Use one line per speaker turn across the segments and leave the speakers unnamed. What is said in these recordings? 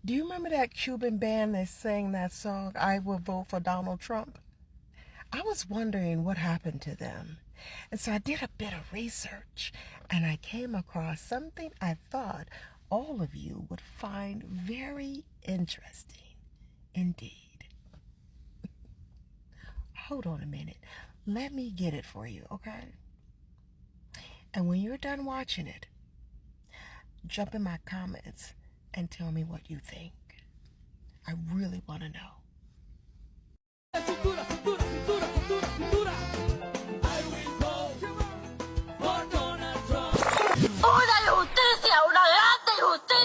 Do you remember that Cuban band that sang that song, I Will Vote for Donald Trump? I was wondering what happened to them. And so I did a bit of research and I came across something I thought all of you would find very interesting indeed. Hold on a minute. Let me get it for you, okay? And when you're done watching it, jump in my comments and tell me what you think. I really want to know.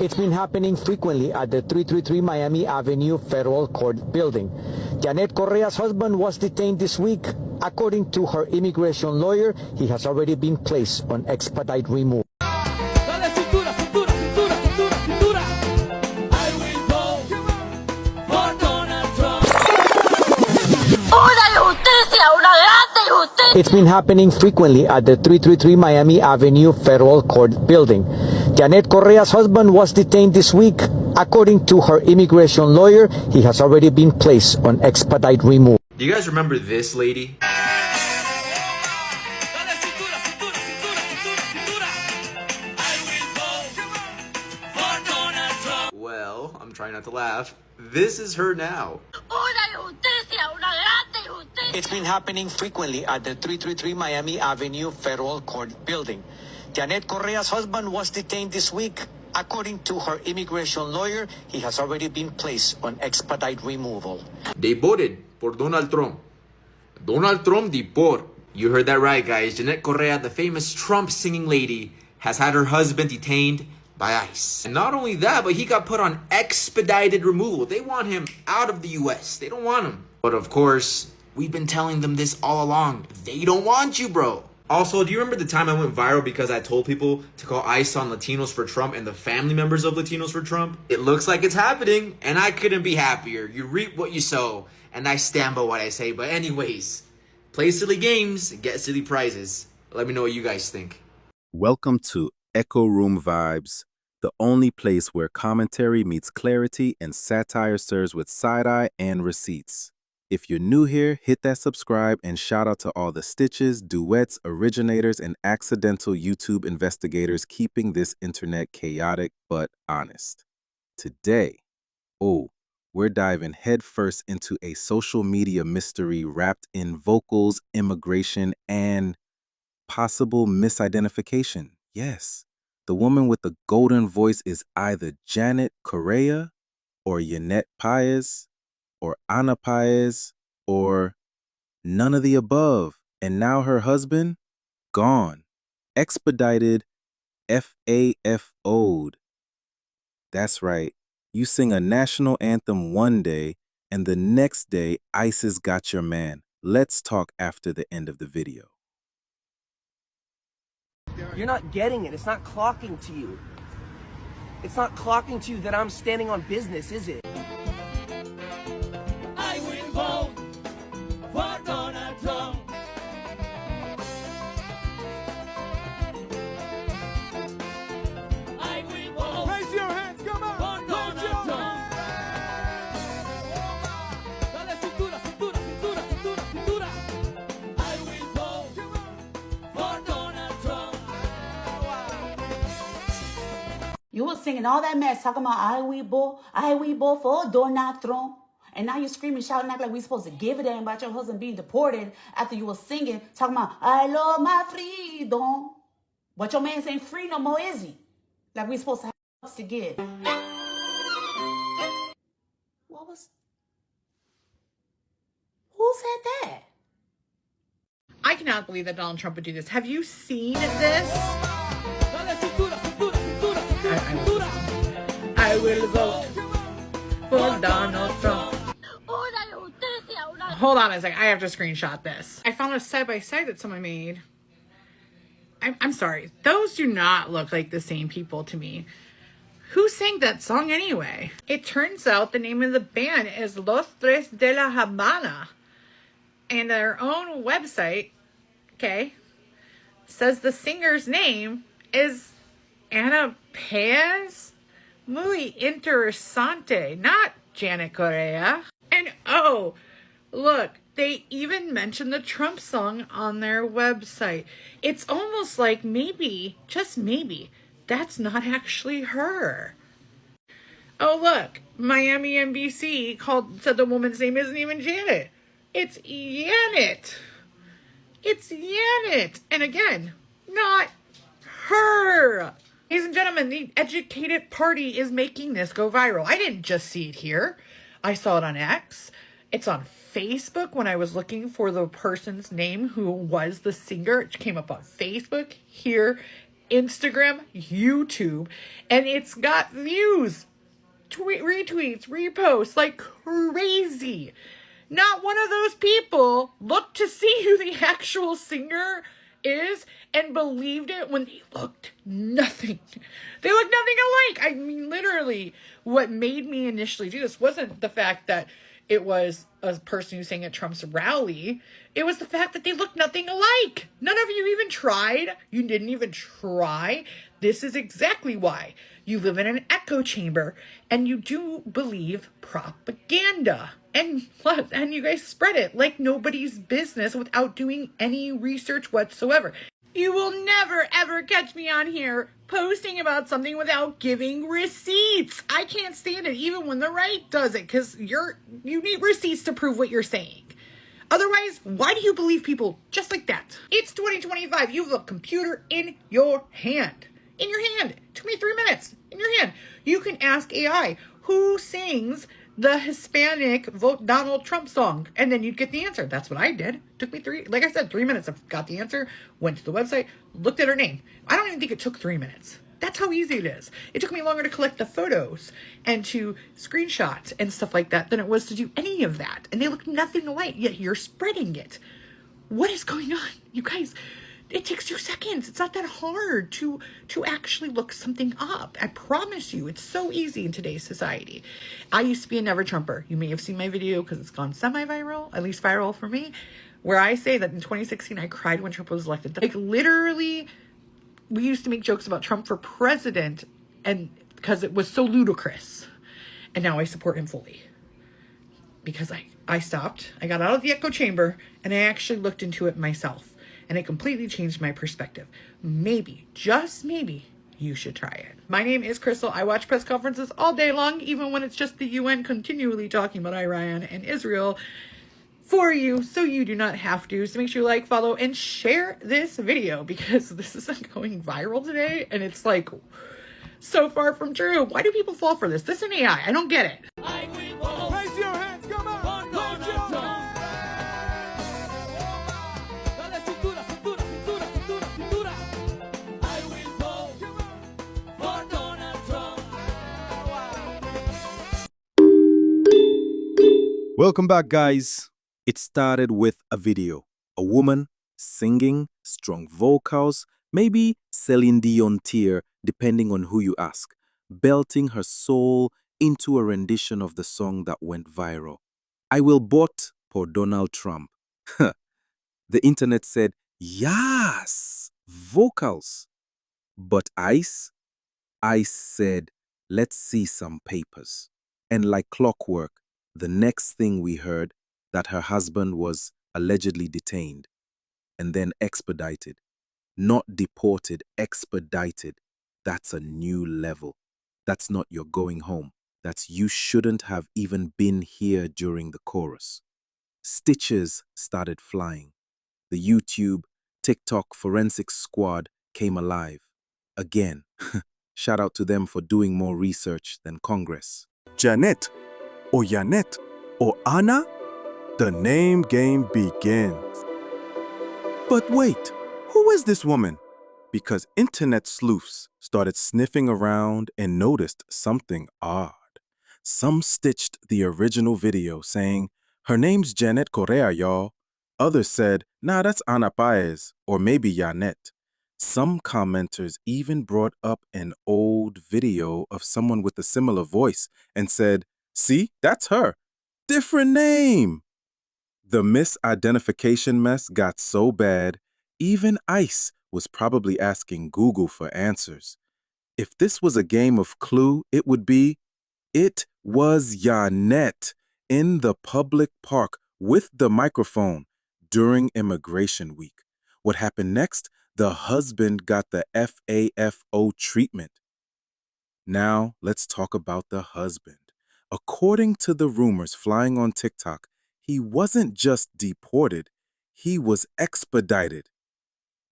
It's been happening frequently at the 333 Miami Avenue Federal Court building. Janet Correa's husband was detained this week. According to her immigration lawyer, he has already been placed on expedite removal. It's been happening frequently at the 333 Miami Avenue Federal Court building. Janet Correa's husband was detained this week. According to her immigration lawyer, he has already been placed on expedite removal.
Do you guys remember this lady? Well, I'm trying not to laugh. This is her now.
It's been happening frequently at the 333 Miami Avenue Federal Court building. Janet Correa's husband was detained this week. According to her immigration lawyer, he has already been placed on expedite removal.
Deported por Donald Trump. Donald Trump deported. You heard that right, guys. Janet Correa, the famous Trump singing lady, has had her husband detained by ICE. And not only that, but he got put on expedited removal. They want him out of the U.S. They don't want him. But of course, we've been telling them this all along. They don't want you, bro. Also, do you remember the time I went viral because I told people to call ICE on Latinos for Trump and the family members of Latinos for Trump? It looks like it's happening, and I couldn't be happier. You reap what you sow, and I stand by what I say. But anyways, play silly games, get silly prizes. Let me know what you guys think.
Welcome to Echo Room Vibes, the only place where commentary meets clarity and satire serves with side-eye and receipts. If you're new here, hit that subscribe and shout out to all the stitches, duets, originators, and accidental YouTube investigators keeping this internet chaotic but honest. Today, we're diving headfirst into a social media mystery wrapped in vocals, immigration, and possible misidentification. Yes, the woman with the golden voice is either Janet Correa or Yanette Paez, or Ana Paez, or none of the above. And now her husband, gone. Expedited, FAFO'd. That's right. You sing a national anthem one day, and the next day, ICE has got your man. Let's talk after the end of the video.
You're not getting it. It's not clocking to you. It's not clocking to you that I'm standing on business, is it?
I will vote for Donald Trump. I will vote. Raise your hands, come on. For Donald Trump. Dale cintura, cintura, cintura, cintura, cintura. I will vote for Donald Trump.
You was singing all that mess, talking about I will vote for Donald Trump. And now you're screaming, shouting, acting like we're supposed to give a damn about your husband being deported after you were singing, talking about, I love my freedom. But your man ain't free no more, is he? Like we're supposed to have to give. Who said that?
I cannot believe that Donald Trump would do this. Have you seen this? I will vote for Donald Trump. Hold on a second. I have to screenshot this. I found a side-by-side that someone made. I'm sorry. Those do not look like the same people to me. Who sang that song anyway? It turns out the name of the band is Los Tres de la Habana. And their own website, says the singer's name is Ana Paez. Muy interesante, not Janet Correa. And oh, look, they even mentioned the Trump song on their website. It's almost like maybe, just maybe, that's not actually her. Oh, look, Miami NBC said the woman's name isn't even Janet. It's Janet. It's Janet. And again, not her. Ladies and gentlemen, the educated party is making this go viral. I didn't just see it here. I saw it on X. It's on Facebook when I was looking for the person's name who was the singer. It came up on Facebook, here, Instagram, YouTube, and it's got views, retweets, reposts like crazy. Not one of those people looked to see who the actual singer is and believed it when they looked nothing. They looked nothing alike. I mean, literally, what made me initially do this wasn't the fact that it was a person who sang at Trump's rally. It was the fact that they looked nothing alike. None of you even tried. You didn't even try. This is exactly why. You live in an echo chamber and you do believe propaganda. And you guys spread it like nobody's business without doing any research whatsoever. You will never, ever catch me on here posting about something without giving receipts. I can't stand it, even when the right does it, because you need receipts to prove what you're saying. Otherwise, why do you believe people just like that? It's 2025. You have a computer in your hand. In your hand. It took me 3 minutes. In your hand. You can ask AI, who sings the Hispanic Vote Donald Trump song? And then you'd get the answer. That's what I did. Took me 3 minutes. I got the answer, went to the website, looked at her name. I don't even think it took 3 minutes. That's how easy it is. It took me longer to collect the photos and to screenshot and stuff like that than it was to do any of that. And they look nothing alike, yet you're spreading it. What is going on? You guys, it takes 2 seconds. It's not that hard to actually look something up. I promise you, it's so easy in today's society. I used to be a never Trumper. You may have seen my video because it's gone semi-viral, at least viral for me, where I say that in 2016, I cried when Trump was elected. Like literally, we used to make jokes about Trump for president and because it was so ludicrous. And now I support him fully because I stopped. I got out of the echo chamber and I actually looked into it myself. And it completely changed my perspective. Maybe, just maybe, you should try it. My name is Crystal. I watch press conferences all day long, even when it's just the UN continually talking about Iran and Israel for you, so you do not have to. So make sure you like, follow, and share this video because this is going viral today. And it's like so far from true. Why do people fall for this? This is an AI. I don't get it.
I will vote
Raise your hands, come on!
for Donald
Raise your
Trump.
hands!
Dale cintura, cintura, cintura, cintura, cintura. I will vote for Donald Trump.
Welcome back, guys. It started with a video. A woman singing, strong vocals, maybe Celine Dion tier, depending on who you ask, belting her soul into a rendition of the song that went viral. I will vote for Donald Trump. The internet said, yes, vocals. But Ice said, let's see some papers. And like clockwork, the next thing we heard that her husband was allegedly detained and then expedited. Not deported, expedited. That's a new level. That's not you're going home. That's you shouldn't have even been here during the chorus. Stitches started flying. The YouTube, TikTok forensics squad came alive. Again, shout out to them for doing more research than Congress.
Janet, or Janet, or Anna? The name game begins. But wait, who is this woman? Because internet sleuths started sniffing around and noticed something odd. Some stitched the original video saying, her name's Janet Correa, y'all. Others said, nah, that's Ana Paez, or maybe Janet. Some commenters even brought up an old video of someone with a similar voice and said, see, that's her. Different name. The misidentification mess got so bad, even ICE was probably asking Google for answers.
If this was a game of Clue, it would be, it was Janet in the public park with the microphone during Immigration Week. What happened next? The husband got the FAFO treatment. Now, let's talk about the husband. According to the rumors flying on TikTok, he wasn't just deported, he was expedited.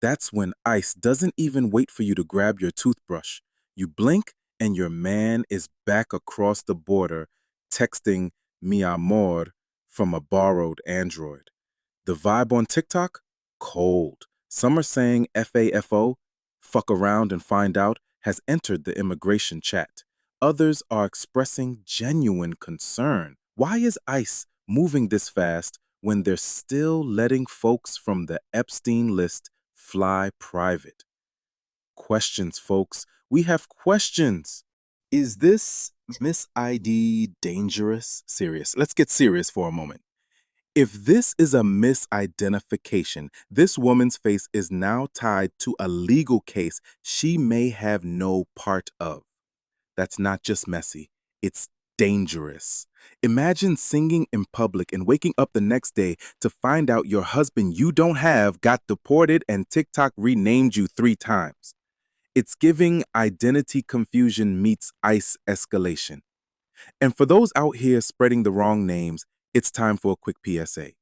That's when ICE doesn't even wait for you to grab your toothbrush. You blink and your man is back across the border texting mi amor from a borrowed Android. The vibe on TikTok? Cold. Some are saying FAFO, fuck around and find out, has entered the immigration chat. Others are expressing genuine concern. Why is ICE moving this fast when they're still letting folks from the Epstein list fly private? Questions, folks. We have questions. Is this Miss ID dangerous? Serious. Let's get serious for a moment. If this is a misidentification, this woman's face is now tied to a legal case she may have no part of. That's not just messy, it's dangerous. Imagine singing in public and waking up the next day to find out your husband you don't have got deported and TikTok renamed you 3 times. It's giving identity confusion meets ICE escalation. And for those out here spreading the wrong names, it's time for a quick PSA.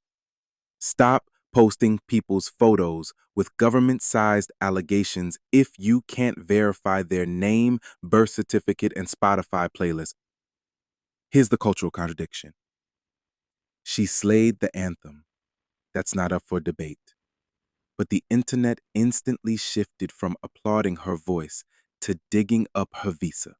Stop posting people's photos with government-sized allegations if you can't verify their name, birth certificate, and Spotify playlist. Here's the cultural contradiction. She slayed the anthem. That's not up for debate. But the internet instantly shifted from applauding her voice to digging up her visa.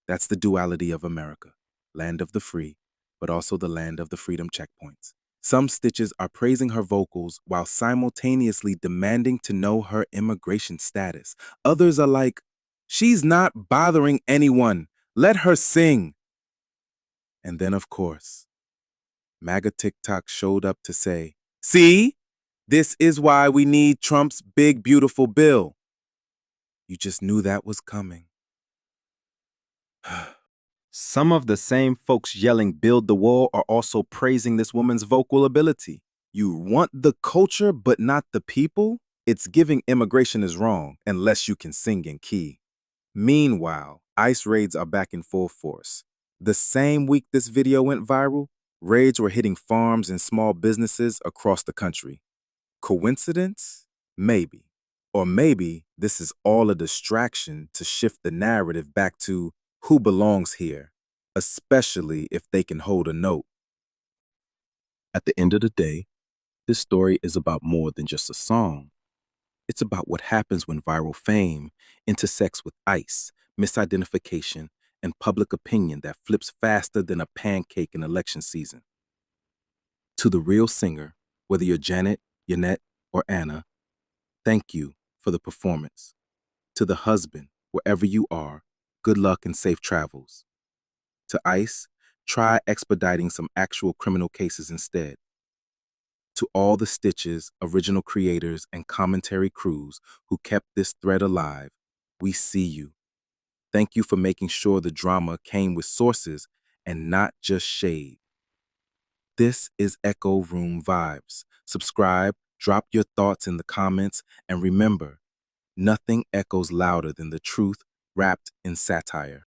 That's the duality of America, land of the free, but also the land of the freedom checkpoints. Some stitches are praising her vocals while simultaneously demanding to know her immigration status. Others are like, she's not bothering anyone. Let her sing. And then, of course, MAGA TikTok showed up to say, see, this is why we need Trump's big, beautiful bill. You just knew that was coming. Some of the same folks yelling build the wall are also praising this woman's vocal ability. You want the culture but not the people? It's giving immigration is wrong unless you can sing in key. Meanwhile, ICE raids are back in full force. The same week this video went viral, raids were hitting farms and small businesses across the country. Coincidence? Maybe. Or maybe this is all a distraction to shift the narrative back to who belongs here, especially if they can hold a note. At the end of the day, this story is about more than just a song. It's about what happens when viral fame intersects with ICE, misidentification, and public opinion that flips faster than a pancake in election season. To the real singer, whether you're Janet, Yannette, or Anna, thank you for the performance. To the husband, wherever you are, good luck and safe travels. To ICE, try expediting some actual criminal cases instead. To all the Stitches, original creators, and commentary crews who kept this thread alive, we see you. Thank you for making sure the drama came with sources and not just shade. This is Echo Room Vibes. Subscribe, drop your thoughts in the comments, and remember, nothing echoes louder than the truth wrapped in satire.